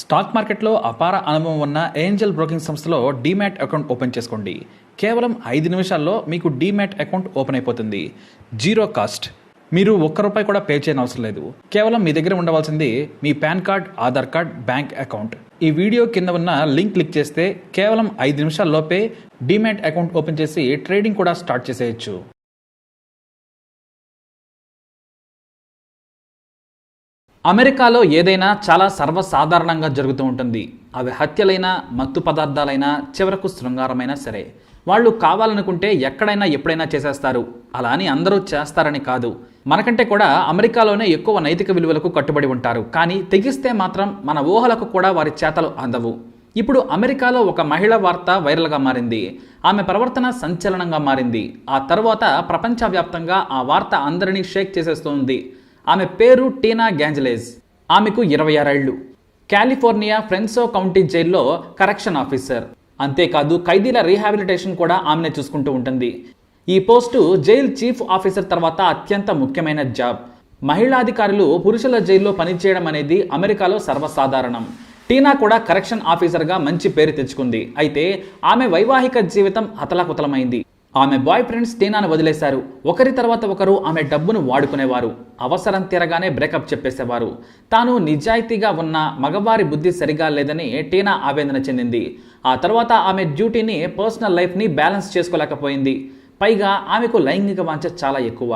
Stock మార్కెట్లో అపార అనుభవం ఉన్న ఏంజల్ బ్రోకింగ్ సంస్థలో డీమ్యాట్ అకౌంట్ ఓపెన్ చేసుకోండి. కేవలం 5 నిమిషాల్లో మీకు డీమ్యాట్ అకౌంట్ ఓపెన్ అయిపోతుంది. Zero cost. మీరు ₹1 కూడా పే చేయని అవసరం లేదు. కేవలం మీ దగ్గర ఉండవలసింది మీ PAN card, Aadhaar card, bank account. ఈ వీడియో కింద ఉన్న లింక్ క్లిక్ చేస్తే కేవలం 5 నిమిషాల్లోపే డీమ్యాట్ అకౌంట్ ఓపెన్ చేసి ట్రేడింగ్ కూడా స్టార్ట్ చేసేయచ్చు. అమెరికాలో ఏదైనా చాలా సర్వసాధారణంగా జరుగుతూ ఉంటుంది. అవి హత్యలైనా, మత్తు పదార్థాలైనా, చివరకు శృంగారమైనా సరే, వాళ్ళు కావాలనుకుంటే ఎక్కడైనా ఎప్పుడైనా చేసేస్తారు. అలా అని అందరూ చేస్తారని కాదు. మనకంటే కూడా అమెరికాలోనే ఎక్కువ నైతిక విలువలకు కట్టుబడి ఉంటారు. కానీ తెగిస్తే మాత్రం మన ఊహలకు కూడా వారి చేతలు అందవు. ఇప్పుడు అమెరికాలో ఒక మహిళ వార్త వైరల్గా మారింది. ఆమె ప్రవర్తన సంచలనంగా మారింది. ఆ తర్వాత ప్రపంచవ్యాప్తంగా ఆ వార్త అందరినీ షేక్ చేసేస్తుంది. ఆమె పేరు టీనా గ్యాంజెలేజ్. ఆమెకు 26 ఏళ్లు. కాలిఫోర్నియా ఫ్రెన్సో కౌంటీ జైల్లో కరెక్షన్ ఆఫీసర్. అంతేకాదు ఖైదీల రీహాబిలిటేషన్ కూడా ఆమెనే చూసుకుంటూ ఉంటుంది. ఈ పోస్టు జైల్ చీఫ్ ఆఫీసర్ తర్వాత అత్యంత ముఖ్యమైన జాబ్. మహిళాధికారులు పురుషుల జైల్లో పనిచేయడం అనేది అమెరికాలో సర్వసాధారణం. టీనా కూడా కరెక్షన్ ఆఫీసర్గా మంచి పేరు తెచ్చుకుంది. అయితే ఆమె వైవాహిక జీవితం అతలాకుతలమైంది. ఆమె బాయ్ ఫ్రెండ్స్ టీనాను వదిలేశారు. ఒకరి తర్వాత ఒకరు ఆమె డబ్బును వాడుకునేవారు. అవసరం తీరగానే బ్రేకప్ చెప్పేసేవారు. తాను నిజాయితీగా ఉన్న మగవారి బుద్ధి సరిగా లేదని టీనా ఆవేదన చెందింది. ఆ తర్వాత ఆమె డ్యూటీని, పర్సనల్ లైఫ్ని బ్యాలెన్స్ చేసుకోలేకపోయింది. పైగా ఆమెకు లైంగిక వాంఛ చాలా ఎక్కువ.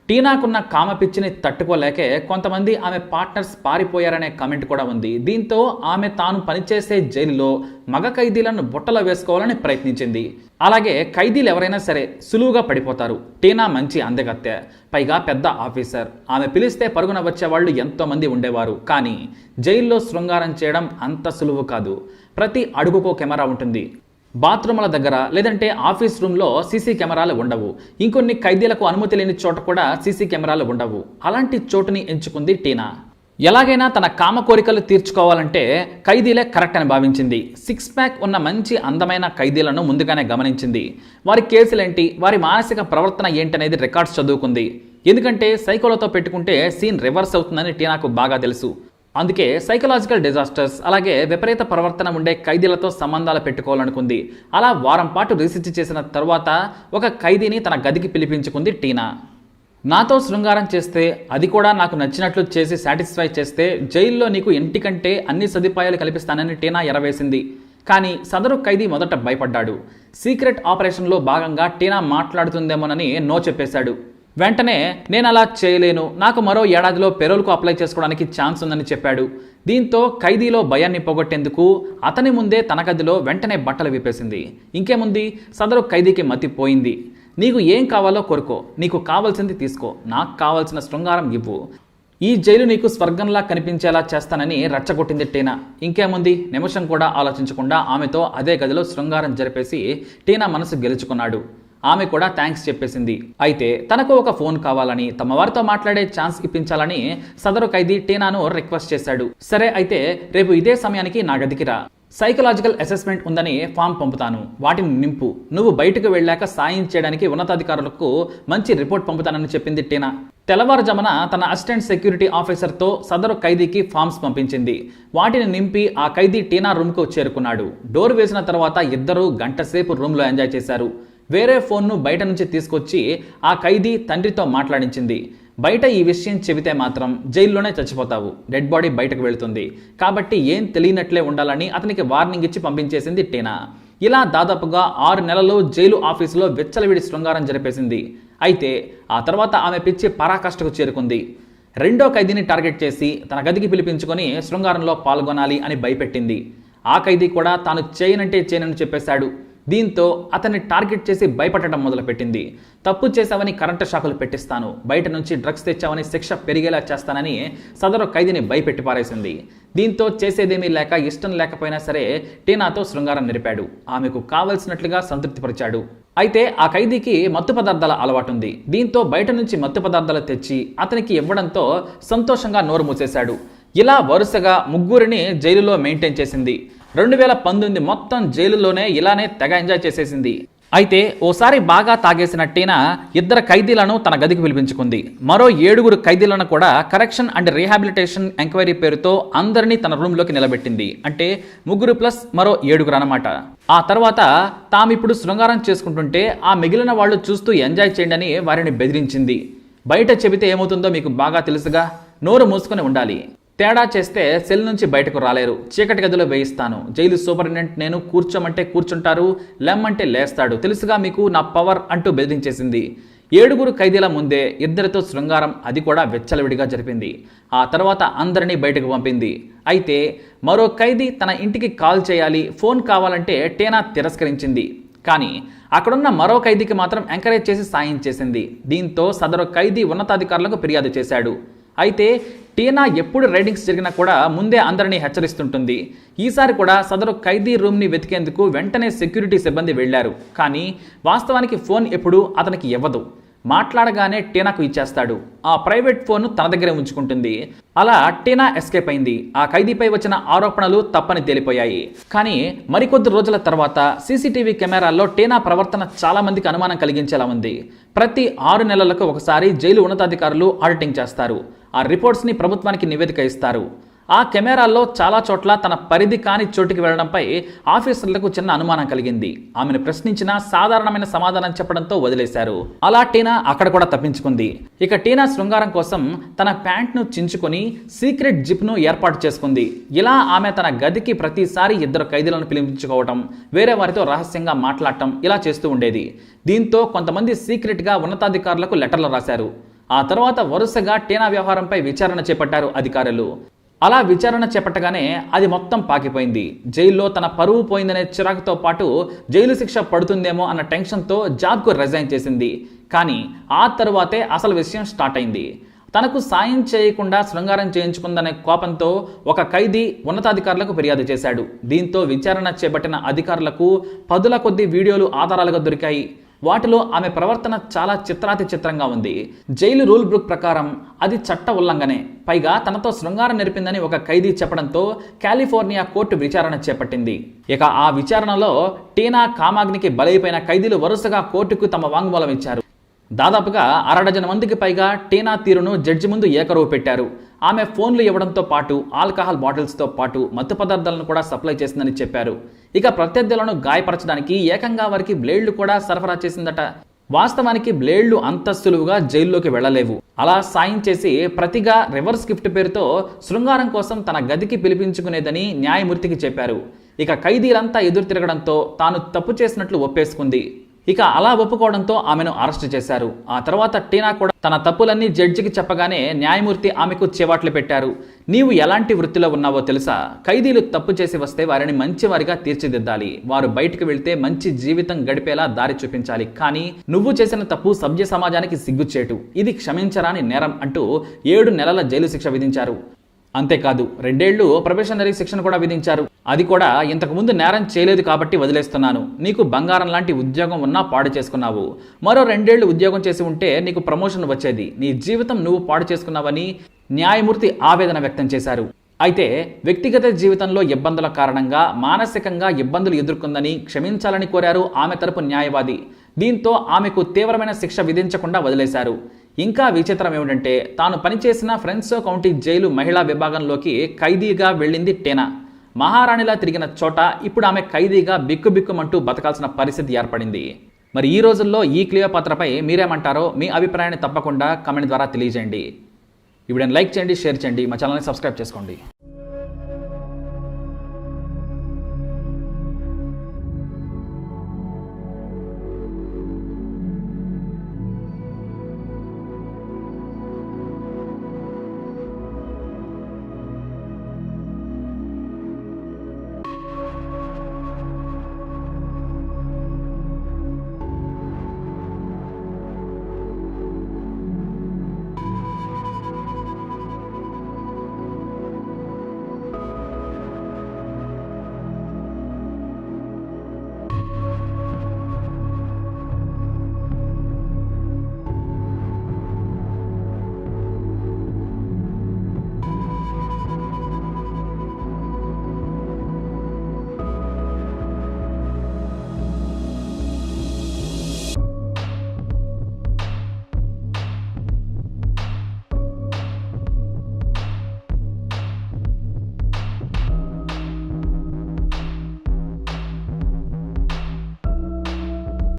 టీనాకున్న కామపిచ్చిని తట్టుకోలేకే కొంతమంది ఆమె పార్ట్నర్స్ పారిపోయారనే కామెంట్ కూడా ఉంది. దీంతో ఆమె తాను పనిచేసే జైలులో మగ ఖైదీలను బుట్టలో వేసుకోవాలని ప్రయత్నించింది. అలాగే ఖైదీలు ఎవరైనా సరే సులువుగా పడిపోతారు. టీనా మంచి అందగత్తె, పైగా పెద్ద ఆఫీసర్. ఆమె పిలిస్తే పరుగున వచ్చేవాళ్ళు ఎంతోమంది ఉండేవారు. కానీ జైల్లో శృంగారం చేయడం అంత సులువు కాదు. ప్రతి అడుగుకో కెమెరా ఉంటుంది. బాత్రూముల దగ్గర లేదంటే ఆఫీస్ రూమ్లో సీసీ కెమెరాలు ఉండవు. ఇంకొన్ని ఖైదీలకు అనుమతి లేని చోట కూడా సీసీ కెమెరాలు ఉండవు. అలాంటి చోటుని ఎంచుకుంది టీనా. ఎలాగైనా తన కామ కోరికలు తీర్చుకోవాలంటే ఖైదీలే కరెక్ట్ అని భావించింది. 6 ప్యాక్ ఉన్న మంచి అందమైన ఖైదీలను ముందుగానే గమనించింది. వారి కేసులేంటి, వారి మానసిక ప్రవర్తన ఏంటనేది రికార్డ్స్ చదువుకుంది. ఎందుకంటే సైకోలతో పెట్టుకుంటే సీన్ రివర్స్ అవుతుందని టీనాకు బాగా తెలుసు. అందుకే సైకలాజికల్ డిజాస్టర్స్, అలాగే విపరీత ప్రవర్తన ఉండే ఖైదీలతో సంబంధాలు పెట్టుకోవాలనుకుంది. అలా వారం పాటు రీసెర్చ్ చేసిన తర్వాత ఒక ఖైదీని తన గదికి పిలిపించుకుంది టీనా. నాతో శృంగారం చేస్తే, అది కూడా నాకు నచ్చినట్లు చేసి సాటిస్ఫై చేస్తే జైల్లో నీకు ఇంటికంటే అన్ని సదుపాయాలు కల్పిస్తానని టీనా ఎరవేసింది. కానీ సదరు ఖైదీ మొదట భయపడ్డాడు. సీక్రెట్ ఆపరేషన్లో భాగంగా టీనా మాట్లాడుతుందేమోనని నో చెప్పేశాడు. వెంటనే నేను అలా చేయలేను, నాకు మరో ఏడాదిలో పెరోల్కు అప్లై చేసుకోవడానికి ఛాన్స్ ఉందని చెప్పాడు. దీంతో ఖైదీలో భయాన్ని పోగొట్టేందుకు అతని ముందే తన గదిలో వెంటనే బట్టలు విప్పేసింది. ఇంకేముంది, సదరు ఖైదీకి మతిపోయింది. నీకు ఏం కావాలో కోరుకో, నీకు కావాల్సింది తీసుకో, నాకు కావాల్సిన శృంగారం ఇవ్వు, ఈ జైలు నీకు స్వర్గంలా కనిపించేలా చేస్తానని రెచ్చగొట్టింది టీనా. ఇంకేముంది, నిమిషం కూడా ఆలోచించకుండా ఆమెతో అదే గదిలో శృంగారం జరిపేసి టీనా మనసు గెలుచుకున్నాడు. ఆమె కూడా థ్యాంక్స్ చెప్పేసింది. అయితే తనకు ఒక ఫోన్ కావాలని, తమ వారితో మాట్లాడే ఛాన్స్ ఇప్పించాలని సదరు ఖైదీ టీనాను రిక్వెస్ట్ చేశాడు. సరే అయితే రేపు ఇదే సమయానికి నా గదికి రా, సైకలాజికల్ అసెస్మెంట్ ఉందని ఫామ్ పంపుతాను, వాటిని నింపు, నువ్వు బయటకు వెళ్ళాక సాయం చేయడానికి ఉన్నతాధికారులకు మంచి రిపోర్ట్ పంపుతానని చెప్పింది టీనా. తెల్లవారుజామున తన అసిస్టెంట్ సెక్యూరిటీ ఆఫీసర్తో సదరు ఖైదీకి ఫామ్స్ పంపించింది. వాటిని నింపి ఆ ఖైదీ టీనా రూమ్కు చేరుకున్నాడు. డోర్ వేసిన తర్వాత ఇద్దరూ గంటసేపు రూమ్లో ఎంజాయ్ చేశారు. వేరే ఫోన్ను బయట నుంచి తీసుకొచ్చి ఆ ఖైదీ తండ్రితో మాట్లాడించింది. బయట ఈ విషయం చెబితే మాత్రం జైల్లోనే చచ్చిపోతావు, డెడ్ బాడీ బయటకు వెళుతుంది, కాబట్టి ఏం తెలియనట్లే ఉండాలని అతనికి వార్నింగ్ ఇచ్చి పంపించేసింది టీనా. ఇలా దాదాపుగా 6 నెలలు జైలు ఆఫీసులో విచ్చలవిడి శృంగారం జరిపేసింది. అయితే ఆ తర్వాత ఆమె పిచ్చి పరాకాష్ఠకు చేరుకుంది. రెండో ఖైదీని టార్గెట్ చేసి తన గదికి పిలిపించుకొని శృంగారంలో పాల్గొనాలి అని భయపెట్టింది. ఆ ఖైదీ కూడా తాను చేయనంటే చేయనని చెప్పేశాడు. దీంతో అతన్ని టార్గెట్ చేసి భయపడటం మొదలుపెట్టింది. తప్పు చేశావని కరెంటు షాకులు పెట్టిస్తాను, బయట నుంచి డ్రగ్స్ తెచ్చావని శిక్ష పెరిగేలా చేస్తానని సదరు ఖైదీని భయపెట్టి పారేసింది. దీంతో చేసేదేమీ లేక, ఇష్టం లేకపోయినా సరే టీనాతో శృంగారం నిరిపాడు. ఆమెకు కావలసినట్లుగా సంతృప్తిపరిచాడు. అయితే ఆ ఖైదీకి మత్తు పదార్థాల అలవాటుంది. దీంతో బయట నుంచి మత్తు పదార్థాలు తెచ్చి అతనికి ఇవ్వడంతో సంతోషంగా నోరు మూసేశాడు. ఇలా వరుసగా 3 జైలులో మెయింటైన్ చేసింది. 2019 మొత్తం జైలులోనే ఇలానే తెగ ఎంజాయ్ చేసేసింది. అయితే ఓసారి బాగా తాగేసిన టీనా ఇద్దరు ఖైదీలను తన గదికి పిలిపించుకుంది. మరో 7 ఖైదీలను కూడా కరెక్షన్ అండ్ రీహాబిలిటేషన్ ఎంక్వైరీ పేరుతో అందరినీ తన రూమ్లోకి నిలబెట్టింది. అంటే 3 ప్లస్ మరో 7 అన్నమాట. ఆ తర్వాత తామిప్పుడు శృంగారం చేసుకుంటుంటే ఆ మిగిలిన వాళ్ళు చూస్తూ ఎంజాయ్ చేయండి అని వారిని బెదిరించింది. బయట చెబితే ఏమవుతుందో మీకు బాగా తెలుసుగా, నోరు మూసుకొని ఉండాలి. తేడా చేస్తే సెల్ నుంచి బయటకు రాలేరు, చీకటి గదిలో వేయిస్తాను, జైలు సూపరింటెండెంట్ నేను, కూర్చోమంటే కూర్చుంటారు, లెమ్మంటే లేస్తాడు, తెలుసుగా మీకు నా పవర్ అంటూ బెదిరించేసింది. 7 ఖైదీల ముందే ఇద్దరితో శృంగారం, అది కూడా వెచ్చలవిడిగా జరిపింది. ఆ తర్వాత అందరినీ బయటకు పంపింది. అయితే మరో ఖైదీ తన ఇంటికి కాల్ చేయాలి, ఫోన్ కావాలంటే టీనా తిరస్కరించింది. కానీ అక్కడున్న మరో ఖైదీకి మాత్రం ఎంకరేజ్ చేసి సాయం చేసింది. దీంతో సదరు ఖైదీ ఉన్నతాధికారులకు ఫిర్యాదు చేశాడు. అయితే టీనా ఎప్పుడు రైడింగ్స్ జరిగినా కూడా ముందే అందరినీ హెచ్చరిస్తుంటుంది. ఈసారి కూడా సదరు ఖైదీ రూమ్ని వెతికేందుకు వెంటనే సెక్యూరిటీ సిబ్బంది వెళ్లారు. కానీ వాస్తవానికి ఫోన్ ఎప్పుడు అతనికి ఇవ్వదు, మాట్లాడగానే టీనాకు ఇచ్చేస్తాడు. ఆ ప్రైవేట్ ఫోన్ తన దగ్గరే ఉంచుకుంటుంది. అలా టీనా ఎస్కేప్ అయింది. ఆ ఖైదీపై వచ్చిన ఆరోపణలు తప్పని తేలిపోయాయి. కానీ మరికొద్ది రోజుల తర్వాత సీసీటీవీ కెమెరాల్లో టీనా ప్రవర్తన చాలా మందికి అనుమానం కలిగించేలా ఉంది. ప్రతి 6 నెలలకు ఒకసారి జైలు ఉన్నతాధికారులు ఆడిటింగ్ చేస్తారు. ఆ రిపోర్ట్స్ని ప్రభుత్వానికి నివేదిక ఇస్తారు. ఆ కెమెరాల్లో చాలా చోట్ల తన పరిధి కాని చోటుకి వెళ్లడంపై ఆఫీసర్లకు చిన్న అనుమానం కలిగింది. ఆమెను ప్రశ్నించినా సాధారణమైన సమాధానం చెప్పడంతో వదిలేశారు. అలా టీనా అక్కడ కూడా తప్పించుకుంది. ఇక టీనా శృంగారం కోసం తన ప్యాంట్ను చించుకొని సీక్రెట్ జిప్ను ఏర్పాటు చేసుకుంది. ఇలా ఆమె తన గదికి ప్రతిసారి 2 ఖైదీలను పిలిపించుకోవటం, వేరే వారితో రహస్యంగా మాట్లాడటం ఇలా చేస్తూ ఉండేది. దీంతో కొంతమంది సీక్రెట్గా ఉన్నతాధికారులకు లెటర్లు రాశారు. ఆ తర్వాత వరుసగా టీనా వ్యవహారంపై విచారణ చేపట్టారు అధికారులు. అలా విచారణ చేపట్టగానే అది మొత్తం పాకిపోయింది. జైల్లో తన పరువు పోయిందనే చిరాకుతో పాటు జైలు శిక్ష పడుతుందేమో అన్న టెన్షన్తో జాబ్కు రిజైన్ చేసింది. కానీ ఆ తరువాతే అసలు విషయం స్టార్ట్ అయింది. తనకు సాయం చేయకుండా శృంగారం చేయించుకుందనే కోపంతో ఒక ఖైదీ ఉన్నతాధికారులకు ఫిర్యాదు చేశాడు. దీంతో విచారణ చేపట్టిన అధికారులకు 10ల కొద్ది వీడియోలు ఆధారాలుగా దొరికాయి. వాటిలో ఆమె ప్రవర్తన చాలా చిత్రాతి చిత్రంగా ఉంది. జైలు రూల్ బుక్ ప్రకారం అది చట్ట ఉల్లంఘనే. పైగా తనతో శృంగారం నెరిపిందని ఒక ఖైదీ చెప్పడంతో కాలిఫోర్నియా కోర్టు విచారణ చేపట్టింది. ఇక ఆ విచారణలో టీనా కామాగ్నికి బలైపోయిన ఖైదీలు వరుసగా కోర్టుకు తమ వాంగ్మూలం ఇచ్చారు. దాదాపుగా 1/2 డజన్ మందికి పైగా టీనా తీరును జడ్జి ముందు ఏకరువు పెట్టారు. ఆమె ఫోన్లు ఇవ్వడంతో పాటు ఆల్కహాల్ బాటిల్స్తో పాటు మత్తు పదార్థాలను కూడా సప్లై చేసిందని చెప్పారు. ఇక ప్రత్యర్థులను గాయపరచడానికి ఏకంగా వారికి బ్లేడ్లు కూడా సరఫరా చేసిందట. వాస్తవానికి బ్లేడ్లు అంత సులువుగా జైల్లోకి వెళ్లలేవు. అలా సాయం చేసి ప్రతిగా రివర్స్ గిఫ్ట్ పేరుతో శృంగారం కోసం తన గదికి పిలిపించుకునేదని న్యాయమూర్తికి చెప్పారు. ఇక ఖైదీలంతా ఎదురు తిరగడంతో తాను తప్పు చేసినట్లు ఒప్పేసుకుంది. ఇక అలా ఒప్పుకోవడంతో ఆమెను అరెస్టు చేశారు. ఆ తర్వాత టీనా కూడా తన తప్పులన్నీ జడ్జికి చెప్పగానే న్యాయమూర్తి ఆమెకు చివాట్లు పెట్టారు. నీవు ఎలాంటి వృత్తిలో ఉన్నావో తెలుసా? ఖైదీలు తప్పు చేసి వస్తే వారిని మంచివారిగా తీర్చిదిద్దాలి. వారు బయటకు వెళ్తే మంచి జీవితం గడిపేలా దారి చూపించాలి. కానీ నువ్వు చేసిన తప్పు సభ్య సమాజానికి సిగ్గుచేటు, ఇది క్షమించరాని నేరం అంటూ 7 నెలల జైలు శిక్ష విధించారు. అంతేకాదు 2 ఏళ్లు ప్రొబేషనరీ శిక్షను కూడా విధించారు. అది కూడా ఇంతకుముందు నేరం చేయలేదు కాబట్టి వదిలేస్తున్నాను, నీకు బంగారం లాంటి ఉద్యోగం ఉన్నా పాడు చేసుకున్నావు, మరో 2 ఏళ్లు ఉద్యోగం చేసి ఉంటే నీకు ప్రమోషన్ వచ్చేది, నీ జీవితం నువ్వు పాడు చేసుకున్నావని న్యాయమూర్తి ఆవేదన వ్యక్తం చేశారు. అయితే వ్యక్తిగత జీవితంలో ఇబ్బందుల కారణంగా మానసికంగా ఇబ్బందులు ఎదుర్కొందని క్షమించాలని కోరారు ఆమె తరపు న్యాయవాది. దీంతో ఆమెకు తీవ్రమైన శిక్ష విధించకుండా వదిలేశారు. ఇంకా విచిత్రం ఏమిటంటే తాను పనిచేసిన ఫ్రెన్సో కౌంటీ జైలు మహిళా విభాగంలోకి ఖైదీగా వెళ్ళింది టీనా. మహారాణిలా తిరిగిన చోట ఇప్పుడు ఆమె ఖైదీగా బిక్కుబిక్కుమంటూ బతకాల్సిన పరిస్థితి ఏర్పడింది. మరి ఈ రోజుల్లో ఈ క్లియోపాత్రపై మీరేమంటారో మీ అభిప్రాయాన్ని తప్పకుండా కామెంట్ ద్వారా తెలియజేయండి. ఈ వీడియోని లైక్ చేయండి, షేర్ చేయండి, మా ఛానల్ని సబ్స్క్రైబ్ చేసుకోండి.